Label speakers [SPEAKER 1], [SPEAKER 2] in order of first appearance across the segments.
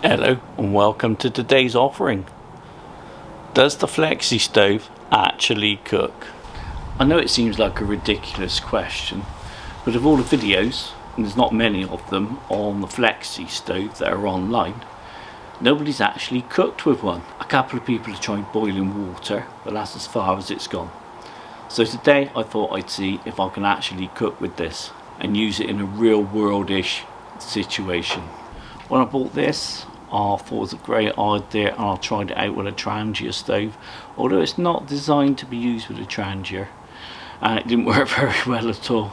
[SPEAKER 1] Hello and welcome to today's offering. Does the FlexiStove actually cook? I know it seems like a ridiculous question, but of all the videos, and there's not many of them on the FlexiStove that are online, nobody's actually cooked with one. A couple of people have tried boiling water, but that's as far as it's gone. So today I thought I'd see if I can actually cook with this and use it in a real world-ish situation. When I bought this, I thought it was a great idea, and I tried it out with a Trangia stove, although it's not designed to be used with a Trangia, and it didn't work very well at all.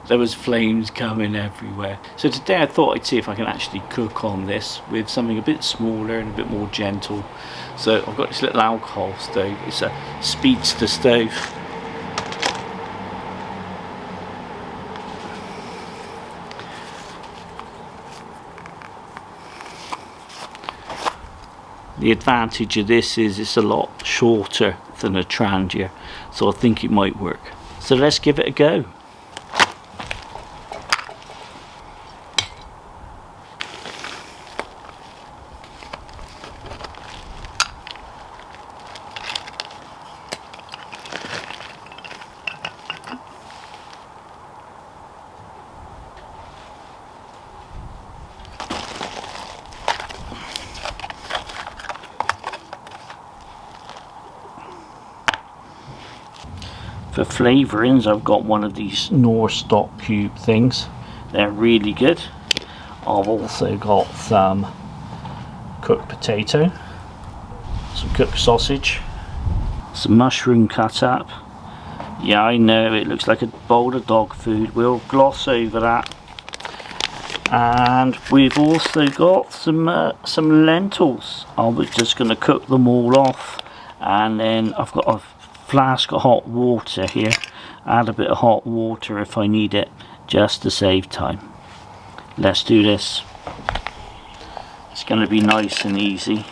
[SPEAKER 1] There was flames coming everywhere. So today I thought I'd see if I can actually cook on this with something a bit smaller and a bit more gentle. So I've got this little alcohol stove. It's a speedster stove. The advantage of this is it's a lot shorter than a Trangia, so I think it might work. So let's give it a go. For flavourings, I've got one of these Knorr stock cube things. They're really good. I've also got some cooked potato, some cooked sausage, some mushroom cut up. Yeah, I know it looks like a bowl of dog food. We'll gloss over that. And we've also got some lentils. I was just going to cook them all off, and then I've got a flask of hot water here. Add a bit of hot water if I need it, just to save time. Let's do this. It's going to be nice and easy.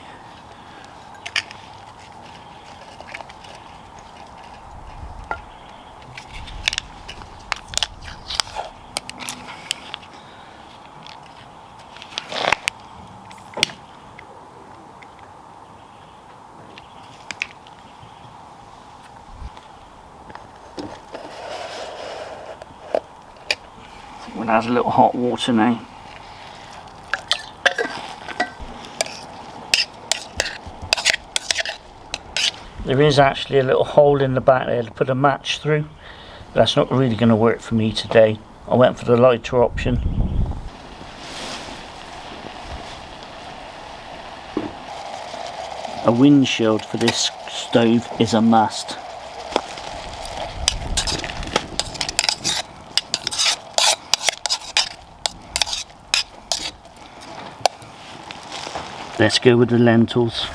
[SPEAKER 1] We'll add a little hot water now. There is actually a little hole in the back there to put a match through. That's not really going to work for me today. I went for the lighter option. A windshield for this stove is a must. Let's go with the lentils.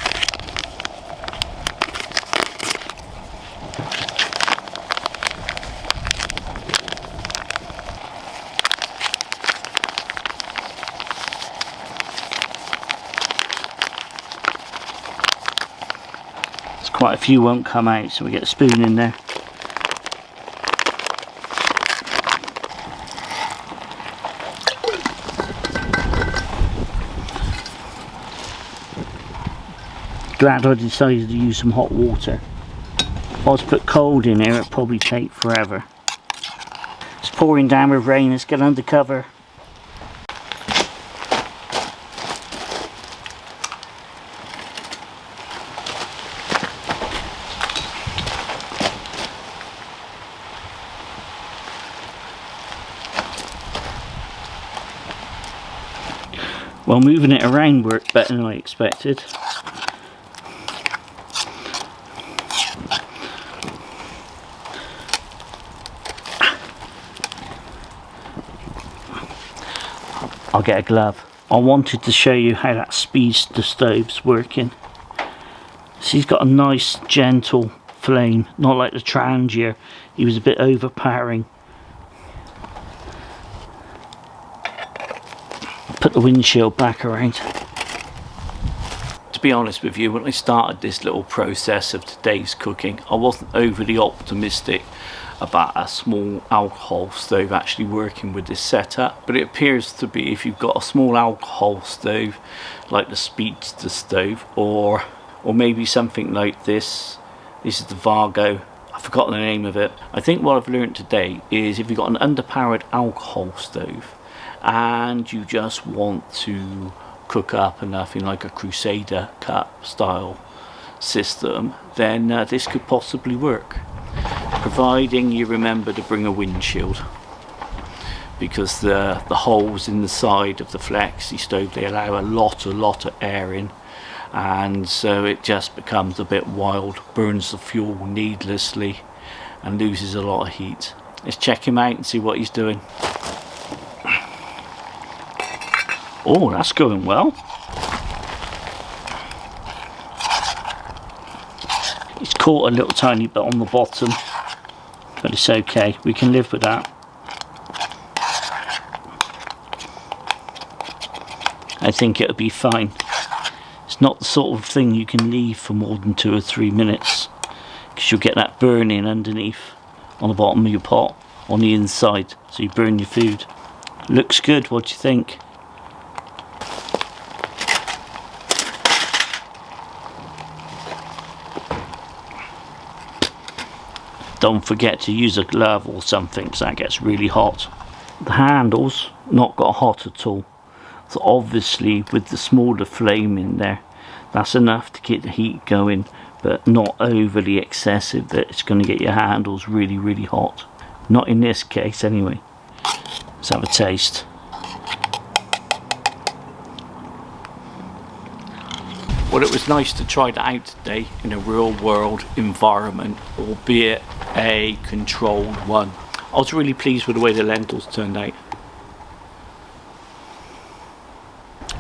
[SPEAKER 1] There's quite a few won't come out, so we get a spoon in there. Glad I decided to use some hot water. If I was to put cold in here, it'd probably take forever. It's pouring down with rain. Let's get under cover. Well, moving it around worked better than I expected. I'll get a glove. I wanted to show you how that speedster stove's working. She's got a nice gentle flame, not like the Trangia. He was a bit overpowering. Put the windshield back around. To be honest with you, when I started this little process of today's cooking, I wasn't overly optimistic about a small alcohol stove actually working with this setup, but it appears to be, if you've got a small alcohol stove like the speedster stove, or maybe something like this is the Vargo, I've forgotten the name of it. I think what I've learned today is if you've got an underpowered alcohol stove and you just want to cook up enough in like a Crusader Cup style system, then this could possibly work, providing you remember to bring a windshield, because the holes in the side of the FlexiStove, they allow a lot of air in, and so it just becomes a bit wild, burns the fuel needlessly and loses a lot of heat. Let's check him out and see what he's doing. Oh, that's going well. It's caught a little tiny bit on the bottom, but it's okay, we can live with that. I think it'll be fine. It's not the sort of thing you can leave for more than 2 or 3 minutes, because you'll get that burning underneath on the bottom of your pot, on the inside, so you burn your food. Looks good, what do you think? Don't forget to use a glove or something, because that gets really hot. The handle's not got hot at all, so obviously with the smaller flame in there, that's enough to get the heat going, but not overly excessive that it's going to get your handles really hot. Not in this case anyway. Let's have a taste. Well, it was nice to try that out today in a real world environment, albeit a controlled one. I was really pleased with the way the lentils turned out.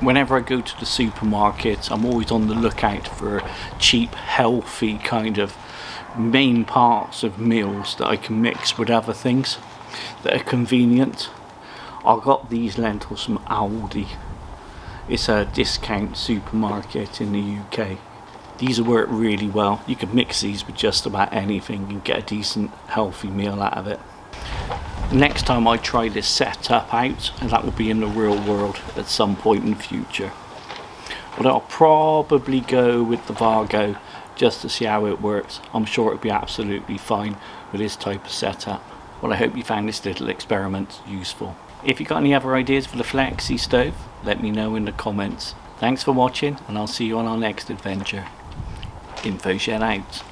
[SPEAKER 1] Whenever I go to the supermarket, I'm always on the lookout for cheap, healthy kind of main parts of meals that I can mix with other things that are convenient. I got these lentils from Aldi. It's a discount supermarket in the UK. These work really well. You can mix these with just about anything and get a decent healthy meal out of it. Next time I try this setup out, and that will be in the real world at some point in the future, but I'll probably go with the Vargo just to see how it works. I'm sure it'll be absolutely fine with this type of setup. Well, I hope you found this little experiment useful. If you've got any other ideas for the FlexiStove, let me know in the comments. Thanks for watching, and I'll see you on our next adventure. InfoShed out.